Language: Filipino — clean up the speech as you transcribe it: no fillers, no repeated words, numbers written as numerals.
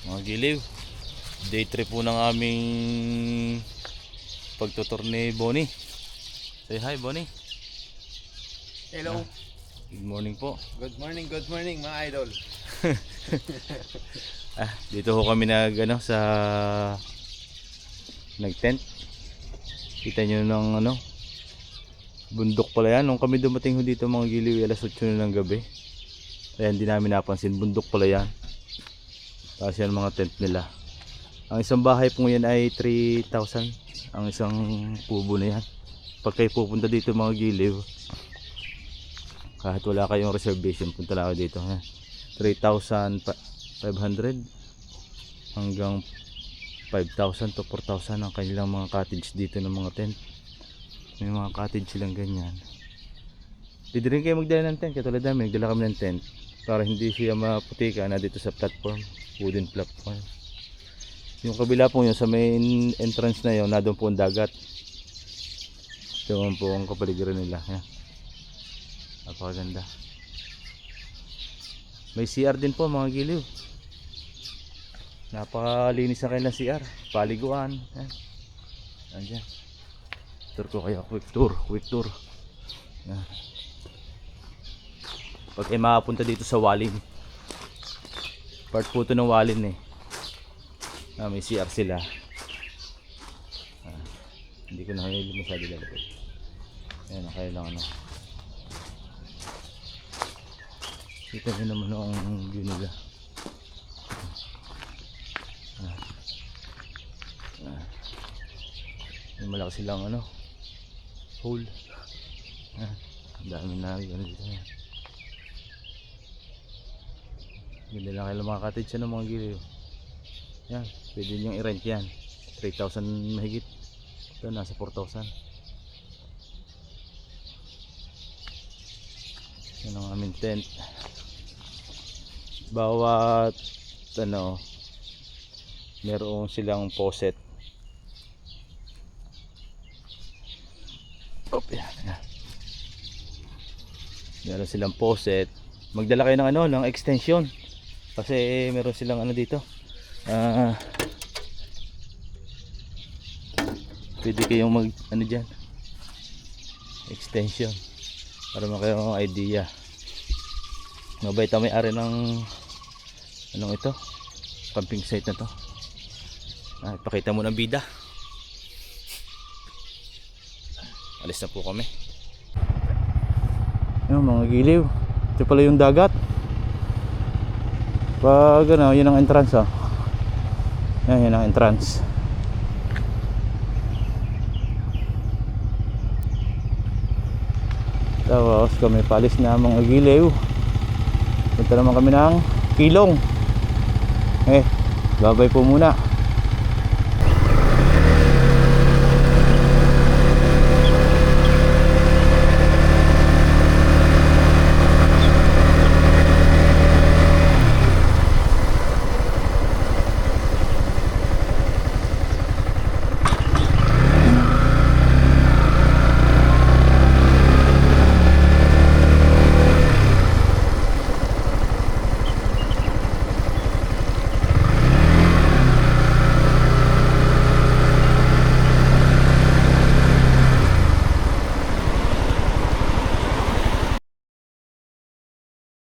Mga giliw, day 3 po ng aming pagtutur ni Bonnie. Say hi Bonnie. Hello. Good morning po. Good morning mga idol. Dito ho kami sa nag-tent. Kita nyo ng bundok pala yan. Nung kami dumating ho dito mga giliw, alas 8 na ng gabi. Kaya hindi namin napansin, bundok pala yan. Tapos yan mga tent nila. Ang isang bahay po yan ay 3,000. Ang isang kubo na yan. Pag kayo pupunta dito mga giliw, kahit wala kayong reservation, punta lang kayo dito. 3,500 hanggang 5,000 to 4,000 ang kanilang mga cottage dito ng mga tent. May mga cottage silang ganyan. Pwede rin kayo magdala ng tent. Katulad namin, nagdala kami ng tent para hindi siya maputika na dito sa platform, wooden platform. Yung kabila po yun, sa main entrance na yun, na doon po ang dagat. Doon po ang kapaligiran nila. Yan. Napakaganda. May CR din po mga giliw. Napakalinis na kailang CR. Paliguan. Yan. Andyan. Tour ko kayo. Quick tour. Yan. Pag kayo makapunta dito sa Walin, part po ito ng Walin may CR sila. Hindi ko na masyado lalapit. Ayan, kaya lang kita nyo naman ang view nila. May malaki silang hole. Ang dami na dito. Ganda lang kayo mga cottage mga giliw. Yan, pwede nyo i-rent yan. 3,000 mahigit. Ito nasa 4,000. Yan ang aming tent. Bawat meron silang poset. Yan. Meron silang poset. Magdala kayo ng extension. Kasi meron silang dito. Pwede kayong mag dyan extension para makayong idea. Mabait ang may-ari ng ito, camping site na to. Ipakita mo ng bida. Alis na po kami. Yung mga giliw, ito pala yung dagat. Pag yun ang entrance yan ang entrance. Tapos kami palis na mga giliw. Punta naman kami ng Kilong. Babay po muna.